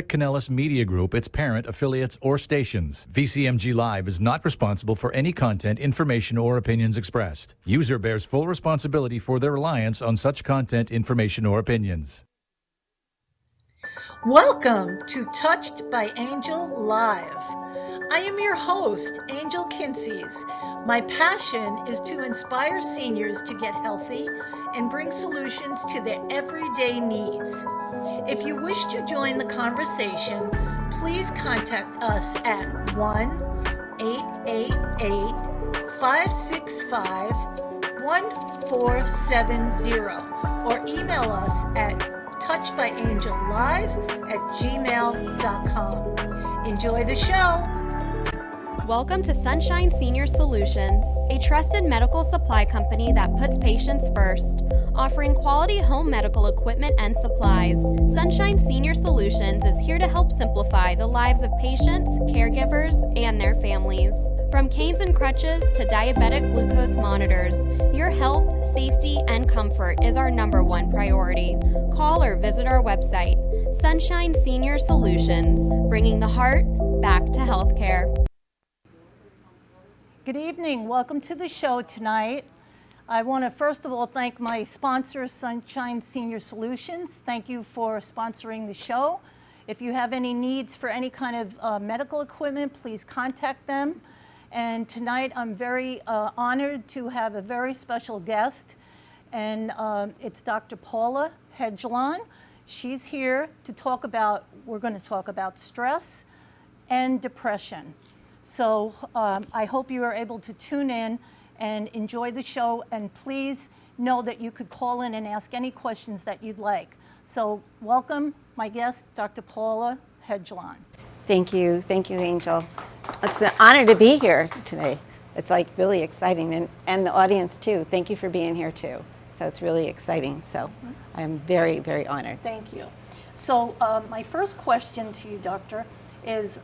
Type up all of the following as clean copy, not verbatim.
Canellis Media Group, its parent, affiliates, or stations. VCMG Live is not responsible for any content, information, or opinions expressed. User bears full responsibility for their reliance on such content, information, or opinions. Welcome to Touched by Angel Live. I am your host, Angel Kinseys. My passion is to inspire seniors to get healthy and bring solutions to their everyday needs. If you wish to join the conversation, please contact us at 1-888-565-1470 or email us at touchedbyangellive@gmail.com. Enjoy the show. Welcome to Sunshine Senior Solutions, a trusted medical supply company that puts patients first, offering quality home medical equipment and supplies. Sunshine Senior Solutions is here to help simplify the lives of patients, caregivers, and their families. From canes and crutches to diabetic glucose monitors, your health, safety, and comfort is our #1 priority. Call or visit our website, Sunshine Senior Solutions, bringing the heart back to healthcare. Good evening. Welcome to the show tonight. I want to first of all thank my sponsor, Sunshine Senior Solutions. Thank you for sponsoring the show. If you have any needs for any kind of medical equipment, please contact them. And tonight I'm very honored to have a very special guest, and it's Dr. Paula Hedgelon. She's here to talk about, we're going to talk about stress and depression. So I hope you are able to tune in and enjoy the show, and please know that you could call in and ask any questions that you'd like. So welcome my guest, Dr. Paula Hedgelon. Thank you, Angel. It's an honor to be here today. It's like really exciting, and the audience too. Thank you for being here too. So it's really exciting. So I'm very, very honored. Thank you. So my first question to you, doctor, is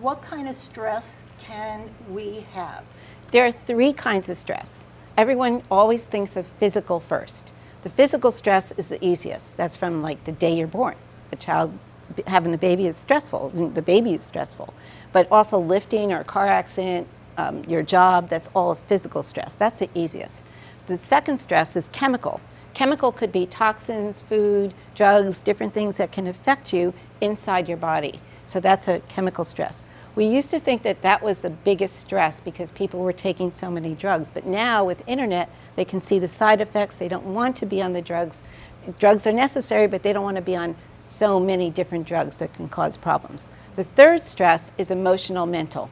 what kind of stress can we have? There are 3 kinds of stress. Everyone always thinks of physical first. The physical stress is the easiest. That's from like the day you're born. A child having a baby is stressful. The baby is stressful. But also lifting or a car accident, your job, that's all physical stress. That's the easiest. The second stress is chemical. Chemical could be toxins, food, drugs, different things that can affect you inside your body. So that's a chemical stress. We used to think that that was the biggest stress because people were taking so many drugs. But now with internet, they can see the side effects. They don't want to be on the drugs. Drugs are necessary, but they don't want to be on so many different drugs that can cause problems. The third stress is emotional mental.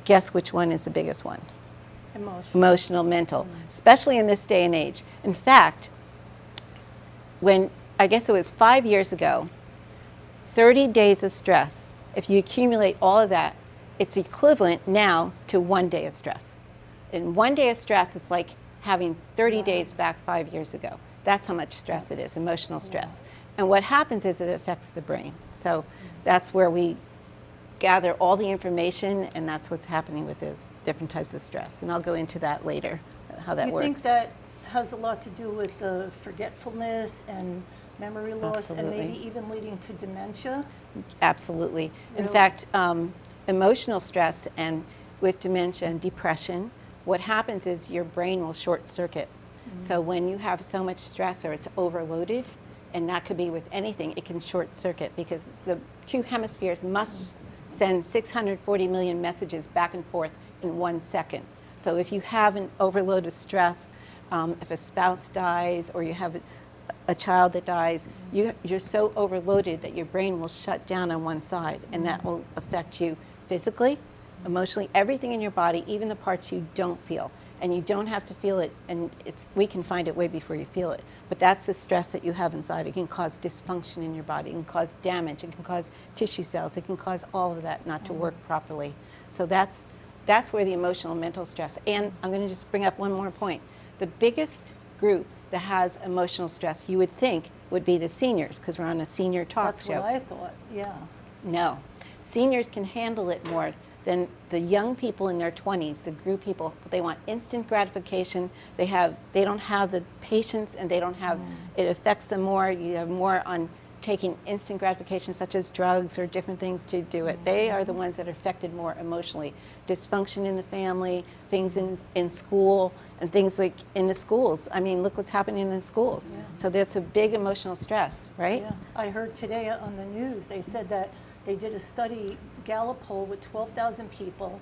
Guess which one is the biggest one? Emotional mental, especially in this day and age. In fact, when I guess it was 5 years ago, 30 days of stress, if you accumulate all of that, it's equivalent now to 1 day of stress. In 1 day of stress, it's like having 30 days back 5 years ago. That's how much stress it is, emotional stress. And what happens is it affects the brain. So that's where we gather all the information, and that's what's happening with those different types of stress. And I'll go into that later, how that works. You think that has a lot to do with the forgetfulness and memory loss, Absolutely. and maybe even leading to dementia? Absolutely. Really? In fact, emotional stress and with dementia and depression, what happens is your brain will short circuit. So when you have so much stress or it's overloaded, and that could be with anything, it can short circuit because the 2 hemispheres must send 640 million messages back and forth in 1 second. So if you have an overload of stress, if a spouse dies or you have a child that dies, you're so overloaded that your brain will shut down on one side, and that will affect you physically, emotionally, everything in your body, even the parts you don't feel. And you don't have to feel it, and we can find it way before you feel it. But that's the stress that you have inside. It can cause dysfunction in your body. It can cause damage. It can cause tissue cells. It can cause all of that not to work properly. So that's where the emotional and mental stress. And I'm going to just bring up one more point. The biggest group that has emotional stress, you would think, would be the seniors, because we're on a senior talk show. That's what I thought, yeah. No. Seniors can handle it more than the young people in their 20s, the group people. They want instant gratification. They don't have the patience, and they don't have, it affects them more. You have more on taking instant gratification such as drugs or different things to do it. They are the ones that are affected more emotionally. Dysfunction in the family, things in school, and things like in the schools. I mean, look what's happening in the schools. Yeah. So there's a big emotional stress, right? Yeah, I heard today on the news, they said that they did a study, Gallup poll with 12,000 people,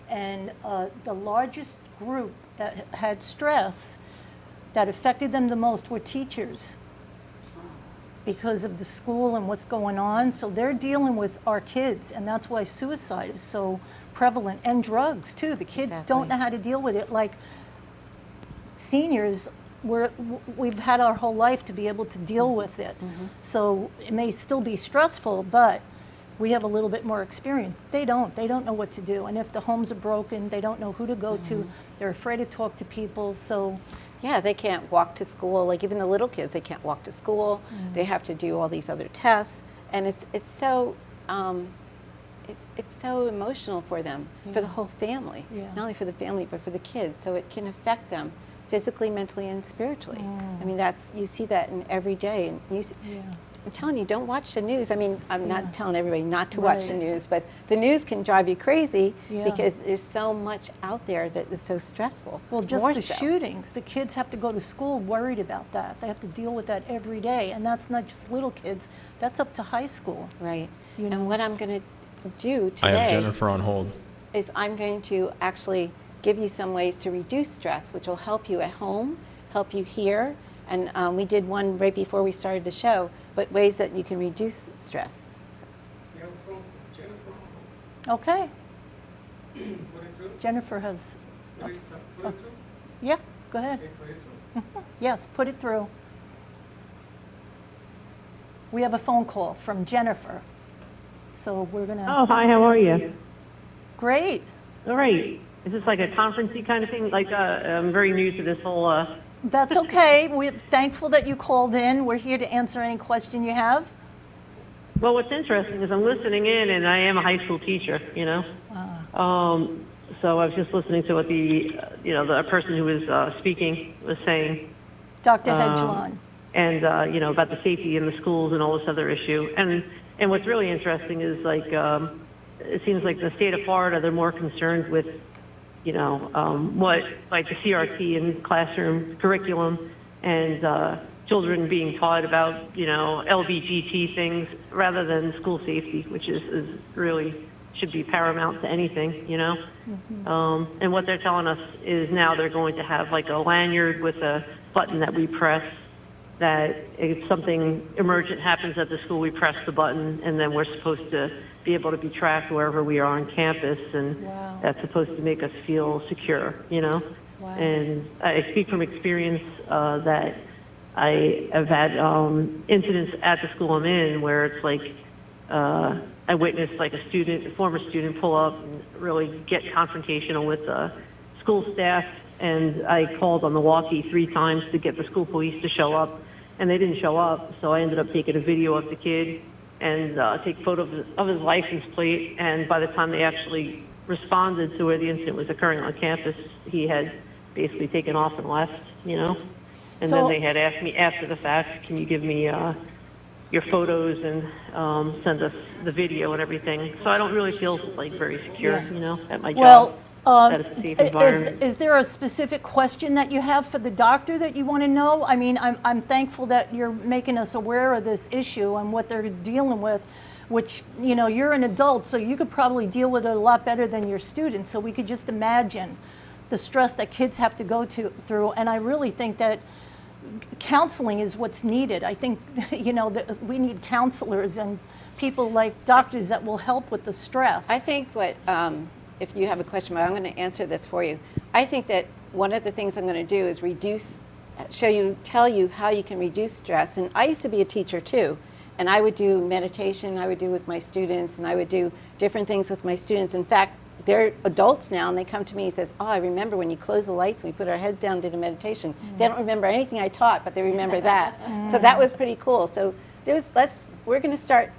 and the largest group that had stress that affected them the most were teachers because of the school and what's going on. So they're dealing with our kids, and that's why suicide is so prevalent, and drugs too. The kids don't Exactly. know how to deal with it. Like seniors, we've had our whole life to be able to deal with it. So it may still be stressful, but we have a little bit more experience. They don't know what to do. And if the homes are broken, they don't know who to go to. They're afraid to talk to people. So Yeah, they can't walk to school. Like even the little kids, they can't walk to school. They have to do all these other tests, and it's so it's so emotional for them, for the whole family. Yeah. Not only for the family, but for the kids. So it can affect them physically, mentally, and spiritually. I mean, you see that in every day. And I'm telling you, don't watch the news. I mean, I'm not telling everybody not to watch the Right. news, but the news can drive you crazy Yeah. because there's so much out there that is so stressful. Well, just More the so. shootings. The kids have to go to school worried about that. They have to deal with that every day. And that's not just little kids, that's up to high school. Right. You know. And what I'm going to do I have today Jennifer on hold. is I'm going to actually give you some ways to reduce stress, which will help you at home, help you here. And we did one right before we started the show, but ways that you can reduce stress. Okay. Jennifer has. Yeah, go ahead. Yes, put it through. We have a phone call from Jennifer. So we're going to. Oh, hi, how are you? Great. All right. Is this like a conference-y kind of thing? Like, I'm very new to this whole, That's okay. We're thankful that you called in. We're here to answer any question you have. well, what's interesting is I'm listening in, and I am a high school teacher, you know? So I was just listening to what the person who was speaking was saying. Dr. Hedgelon. And, about the safety in the schools and all this other issue. And what's really interesting is, like, it seems like the state of Florida, they're more concerned with, what, like the CRT and classroom curriculum and children being taught about, LBGT things rather than school safety, which is really should be paramount to anything, And what they're telling us is now they're going to have like a lanyard with a button that we press, that if something emergent happens at the school, we press the button, and then we're supposed to be able to be tracked wherever we are on campus, and Wow. that's supposed to make us feel secure, Wow. And I speak from experience that I have had incidents at the school I'm in where it's like I witnessed like a former student pull up and really get confrontational with school staff, and I called on the walkie 3 times to get the school police to show up, and they didn't show up, so I ended up taking a video of the kid and take photos of his license plate, and by the time they actually responded to where the incident was occurring on campus, he had basically taken off and left, And So- then they had asked me after the fact, can you give me your photos and send us the video and everything. So I don't really feel like very secure, Yeah. At my Well, job. That it's a safe environment. is there a specific question that you have for the doctor that you want to know? I mean, I'm thankful that you're making us aware of this issue and what they're dealing with, which, you're an adult, so you could probably deal with it a lot better than your students. So we could just imagine the stress that kids have to go through. And I really think that counseling is what's needed. I think, that we need counselors and people like doctors that will help with the stress. I think if you have a question, but I'm going to answer this for you. I think that one of the things I'm going to do is tell you how you can reduce stress. And I used to be a teacher too, and I would do meditation, I would do with my students, and I would do different things with my students. In fact, they're adults now, and they come to me and says, "Oh, I remember when you closed the lights and we put our heads down and did a meditation." They don't remember anything I taught, but they remember that. So that was pretty cool. So we're going to start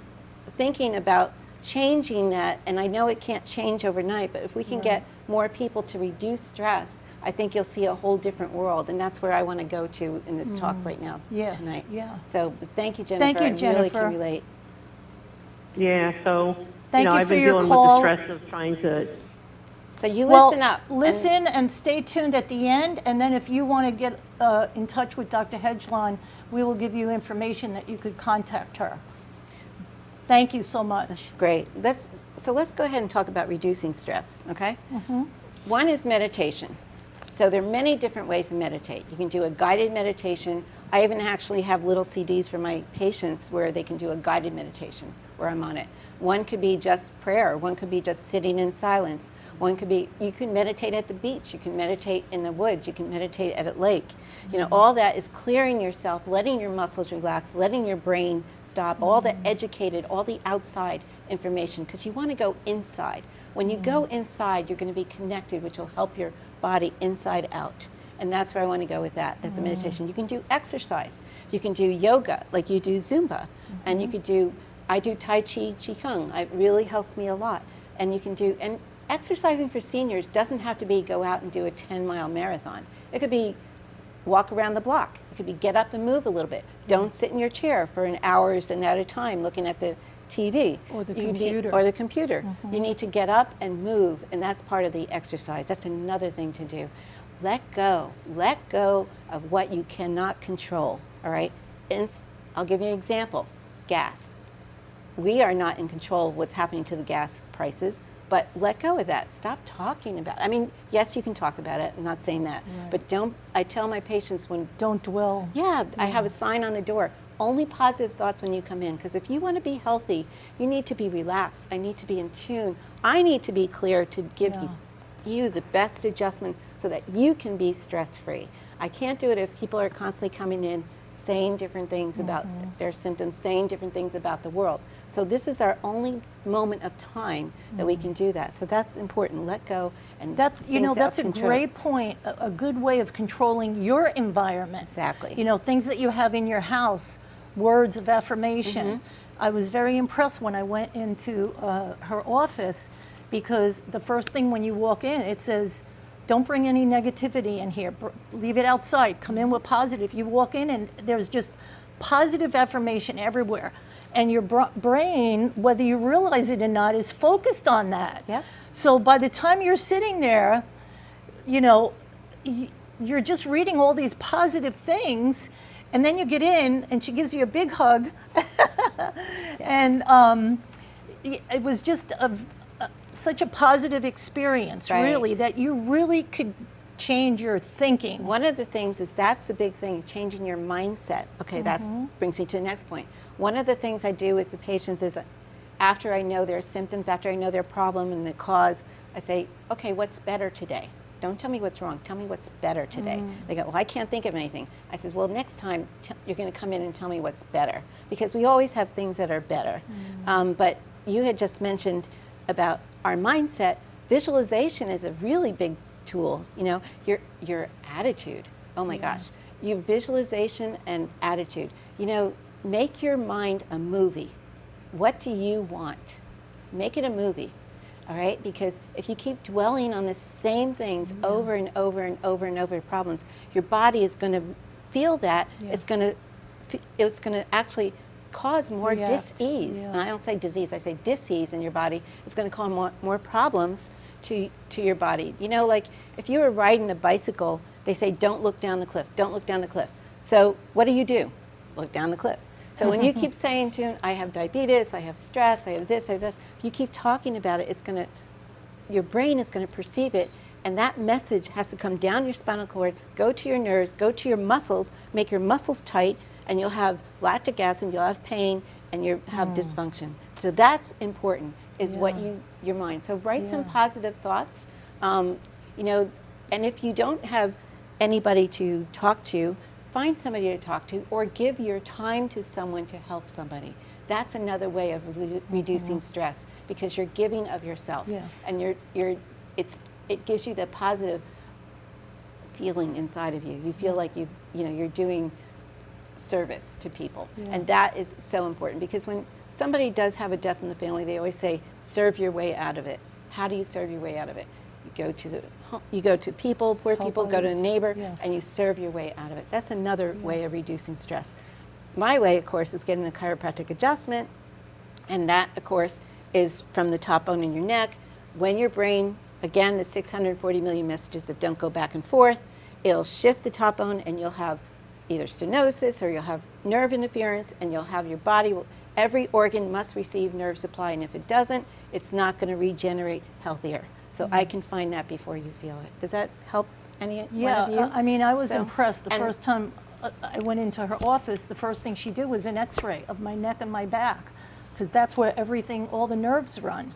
thinking about changing that, and I know it can't change overnight, but if we can get more people to reduce stress I think you'll see a whole different world, and that's where I want to go to in this talk right now Yes, tonight. yeah. So thank you, Jennifer. Thank you, I really Jennifer. can relate. Yeah, so, Thank you I've for been your dealing call. with the stress of trying to, So you Well, listen up. and- listen and stay tuned at the end, and then if you want to get in touch with Dr. Hedgelon, we will give you information that you could contact her. Thank you so much. That's great. So let's go ahead and talk about reducing stress, okay? One is meditation. So there are many different ways to meditate. You can do a guided meditation. I even actually have little CDs for my patients where they can do a guided meditation where I'm on it. One could be just prayer. One could be just sitting in silence. One could be, you can meditate at the beach. You can meditate in the woods. You can meditate at a lake. You know, all that is clearing yourself, letting your muscles relax, letting your brain stop, all the educated, all the outside information, because you want to go inside. When you go inside, you're going to be connected, which will help your body inside out. And that's where I want to go with that. That's a meditation. You can do exercise. You can do yoga, like you do Zumba. And you could do, I do Tai Chi, Qigong. It really helps me a lot. And you can do, and exercising for seniors doesn't have to be go out and do a 10-mile marathon. It could be walk around the block. It could be get up and move a little bit. Don't sit in your chair for an hours and at a time looking at the TV. Or the You can be- computer. or the computer. You need to get up and move, and that's part of the exercise. That's another thing to do. Let go. Let go of what you cannot control, all right? I'll give you an example. Gas. We are not in control of what's happening to the gas prices, but let go of that. Stop talking about it. I mean, yes, you can talk about it. I'm not saying that. But don't, I tell my patients when, Don't dwell. I have a sign on the door. Only positive thoughts when you come in. Because if you want to be healthy, you need to be relaxed. I need to be in tune. I need to be clear to give you the best adjustment so that you can be stress-free. I can't do it if people are constantly coming in saying different things about their symptoms, saying different things about the world. So this is our only moment of time that we can do that. So that's important. Let go. And That's, you know, things that's a out of control. great point, a good way of controlling your environment. Exactly. You know, things that you have in your house, words of affirmation. I was very impressed when I went into her office, because the first thing when you walk in, it says, don't bring any negativity in here. Leave it outside. Come in with positive. You walk in and there's just positive affirmation everywhere. And your brain, whether you realize it or not, is focused on that. Yep. So by the time you're sitting there, you know, you're just reading all these positive things, and then you get in and she gives you a big hug. And it was just such a positive experience, Right. really, that you really could change your thinking. One of the things is that's the big thing, changing your mindset. Okay, that brings me to the next point. One of the things I do with the patients is after I know their symptoms, after I know their problem and the cause, I say, okay, what's better today? Don't tell me what's wrong. Tell me what's better today. They go, well, I can't think of anything. I says, well, next time you're going to come in and tell me what's better, because we always have things that are better. But you had just mentioned about our mindset. Visualization is a really big tool. You know, your attitude. Oh my gosh, your visualization and attitude. You know, make your mind a movie. What do you want? Make it a movie. All right, because if you keep dwelling on the same things over and over and over and over problems, your body is going to feel that. It's going to actually cause more React. dis-ease. Yeah. And I don't say disease, I say dis-ease in your body. It's going to cause more problems to your body. You know, like if you were riding a bicycle, they say don't look down the cliff, don't look down the cliff. So what do? Look down the cliff. So when you keep saying to them, I have diabetes, I have stress, I have this, if you keep talking about it, your brain is going to perceive it, and that message has to come down your spinal cord, go to your nerves, go to your muscles, make your muscles tight, and you'll have lactic acid, you'll have pain, and you'll have dysfunction. So that's important, is what your mind. So write some positive thoughts, you know, and if you don't have anybody to talk to, find somebody to talk to, or give your time to someone to help somebody. That's another way of reducing stress, because you're giving of yourself, Yes. and it gives you the positive feeling inside of you. You feel like you're doing service to people, and that is so important, because when somebody does have a death in the family, they always say, serve your way out of it. How do you serve your way out of it? you go to people, poor Help people, go to a others. neighbor, Yes. and you serve your way out of it. That's another way of reducing stress. My way, of course, is getting a chiropractic adjustment, and that, of course, is from the top bone in your neck. When your brain, again, the 640 million messages that don't go back and forth, it'll shift the top bone, and you'll have either stenosis or you'll have nerve interference, and you'll have your body, every organ must receive nerve supply, and if it doesn't, it's not going to regenerate healthier. So I can find that before you feel it. Does that help any one of you? I mean, I was So- impressed. The and- first time I went into her office, the first thing she did was an x-ray of my neck and my back, because that's where everything, all the nerves run.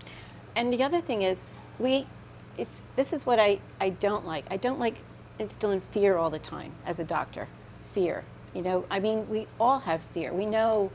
And the other thing is, this is what I don't like. I don't like instilling fear all the time as a doctor. Fear. You know, I mean, we all have fear. We know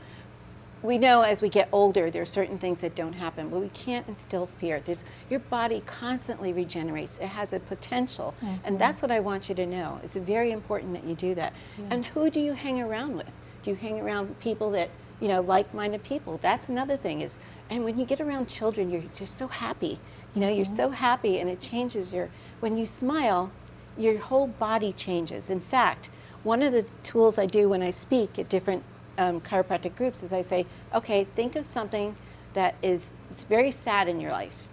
as we get older, there are certain things that don't happen, but we can't instill fear. Your body constantly regenerates. It has a potential, and that's what I want you to know. It's very important that you do that. And who do you hang around with? Do you hang around people that, you know, like-minded people? That's another thing is, and when you get around children, you're just so happy. You know, you're so happy, and it changes when you smile, your whole body changes. In fact, one of the tools I do when I speak at different chiropractic groups is I say, okay, think of something that is very sad in your life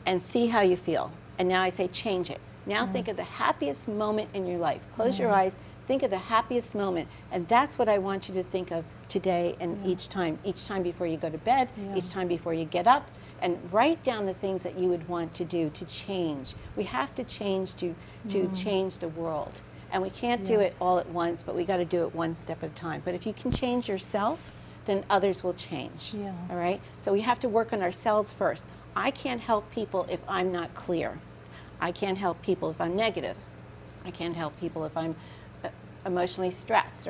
and see how you feel. And now I say, change it. Now think of the happiest moment in your life. Close your eyes, think of the happiest moment. And that's what I want you to think of today and each time before you go to bed, each time before you get up, and write down the things that you would want to do to change. We have to change to change the world. And we can't do it all at once, but we got to do it one step at a time. But if you can change yourself, then others will change. Yeah. All right? So we have to work on ourselves first. I can't help people if I'm not clear. I can't help people if I'm negative. I can't help people if I'm emotionally stressed.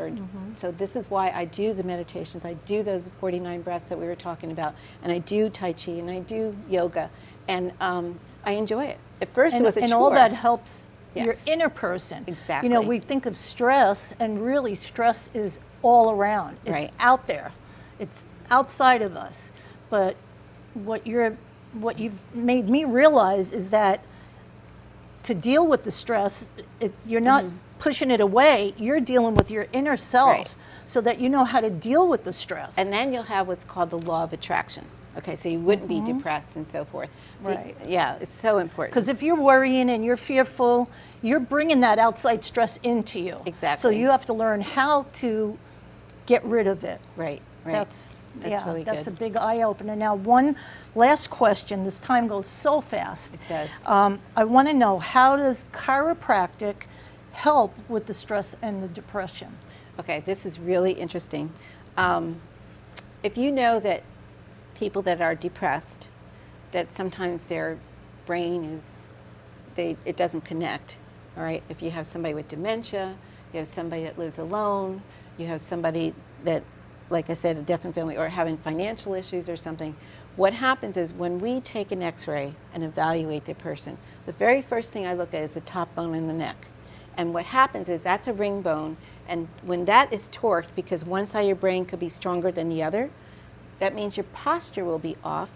So this is why I do the meditations. I do those 49 breaths that we were talking about. And I do Tai Chi, and I do yoga. And I enjoy it. At first it was a chore. And all that helps your Yes. inner person. Exactly. You know, we think of stress, and really stress is all around. It's Right. out there. It's outside of us. But what you've made me realize is that to deal with the stress, you're not pushing it away. You're dealing with your inner self, Right. so that you know how to deal with the stress. And then you'll have what's called the law of attraction. Okay, so you wouldn't be depressed and so forth. Right. Yeah, it's so important. Because if you're worrying and you're fearful, you're bringing that outside stress into you. Exactly. So you have to learn how to get rid of it. Right. That's really that's good. a big eye opener. Now, one last question. This time goes so fast. It does. I want to know, how does chiropractic help with the stress and the depression? Okay, this is really interesting. If you know that people that are depressed, that sometimes their brain it doesn't connect. All right, if you have somebody with dementia, you have somebody that lives alone, you have somebody that, like I said, a death in family, or having financial issues or something, what happens is when we take an x-ray and evaluate the person, the very first thing I look at is the top bone in the neck. And what happens is that's a ring bone, and when that is torqued, because one side of your brain could be stronger than the other, that means your posture will be off.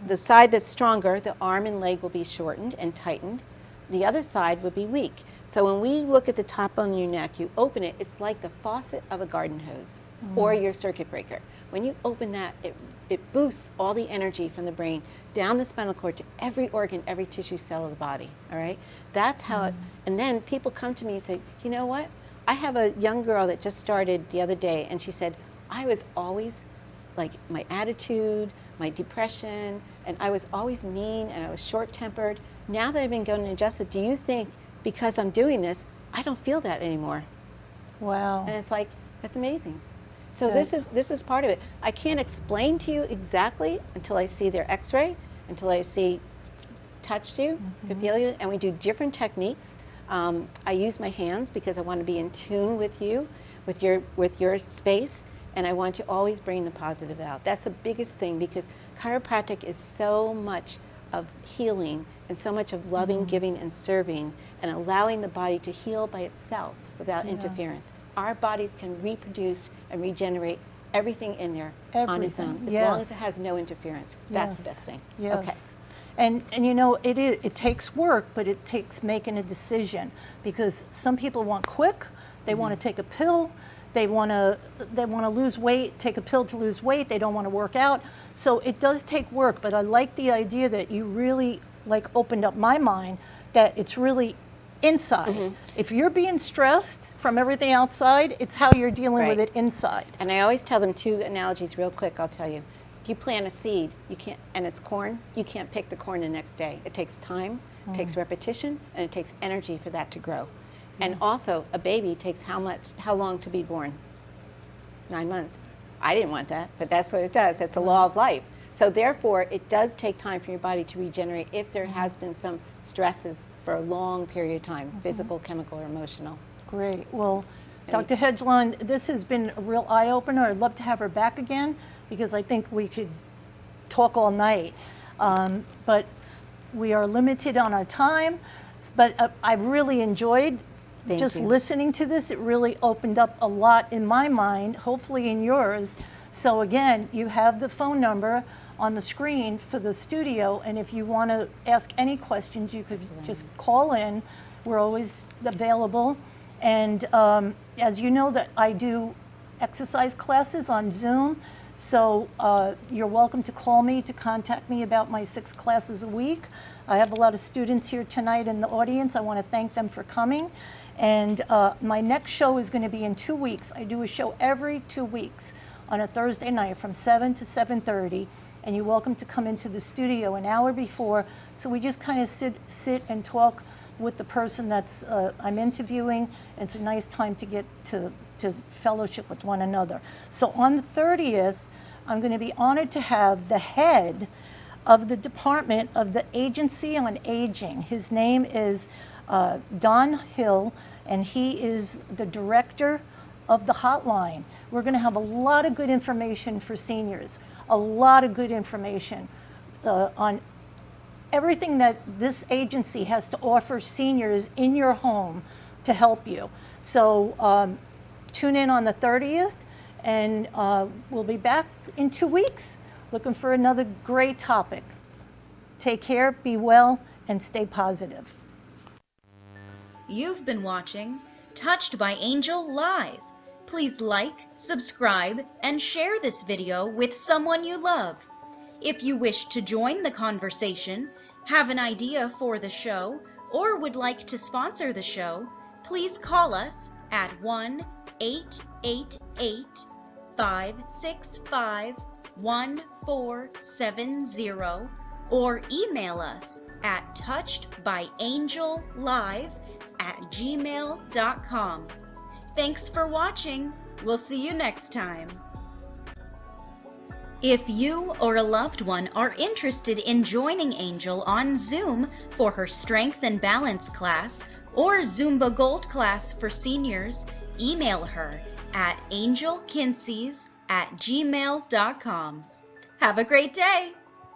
The side that's stronger, the arm and leg will be shortened and tightened. The other side would be weak. So when we look at the top bone in your neck, you open it, it's like the faucet of a garden hose or your circuit breaker. When you open that, it boosts all the energy from the brain down the spinal cord to every organ, every tissue cell of the body, all right? That's how and then people come to me and say, you know what? I have a young girl that just started the other day, and she said, I was always, like, my attitude, my depression, and I was always mean, and I was short-tempered. Now that I've been going and adjusted, do you think because I'm doing this, I don't feel that anymore? Wow. And it's like, that's amazing. So this is part of it. I can't explain to you exactly until I see their x-ray, until I touched you, to feel you, and we do different techniques. I use my hands because I want to be in tune with you, with your space, and I want to always bring the positive out. That's the biggest thing, because chiropractic is so much of healing and so much of loving, giving, and serving, and allowing the body to heal by itself without interference. Our bodies can reproduce and regenerate everything in there on its own, Everything, as long as it yes. has no interference. That's the best thing. Yes. Okay. And you know, it takes work, but it takes making a decision, because some people want quick, they want to take a pill, they want to lose weight, take a pill to lose weight, they don't want to work out. So it does take work, but I like the idea that you really like opened up my mind that it's really inside. If you're being stressed from everything outside, it's how you're dealing with Right. it inside. And I always tell them two analogies real quick, I'll tell you. If you plant a seed, you can't, and it's corn, you can't pick the corn the next day. It takes time, it takes repetition, and it takes energy for that to grow. And also, a baby takes how long to be born? 9 months. I didn't want that, but that's what it does. It's a law of life. So therefore, it does take time for your body to regenerate if there has been some stresses for a long period of time, physical, chemical, or emotional. Great. Well, Dr. Hedgelund, this has been a real eye-opener. I'd love to have her back again, because I think we could talk all night. But we are limited on our time. But I really enjoyed Thank just you. listening to this. It really opened up a lot in my mind, hopefully in yours. So again, you have the phone number on the screen for the studio, and if you want to ask any questions, you could just call in. We're always available. And as you know, that I do exercise classes on Zoom, so you're welcome to call me, to contact me about my 6 classes a week. I have a lot of students here tonight in the audience. I want to thank them for coming. And my next show is going to be in 2 weeks. I do a show every 2 weeks on a Thursday night from 7 to 7:30. And you're welcome to come into the studio an hour before. So we just kind of sit and talk with the person that's I'm interviewing. It's a nice time to get to fellowship with one another. So on the 30th, I'm going to be honored to have the head of the Department of the Agency on Aging. His name is Don Hill, and he is the director of the hotline. We're going to have a lot of good information for seniors, a lot of good information on everything that this agency has to offer seniors in your home to help you. So tune in on the 30th, and we'll be back in 2 weeks looking for another great topic. Take care, be well, and stay positive. You've been watching Touched by Angel Live. Please like, subscribe, and share this video with someone you love. If you wish to join the conversation, have an idea for the show, or would like to sponsor the show, please call us at 1-888-565-1470 or email us at touchedbyangellive@gmail.com. Thanks for watching. We'll see you next time. If you or a loved one are interested in joining Angel on Zoom for her Strength and Balance class or Zumba Gold class for seniors, email her at angelkinseys@gmail.com. Have a great day!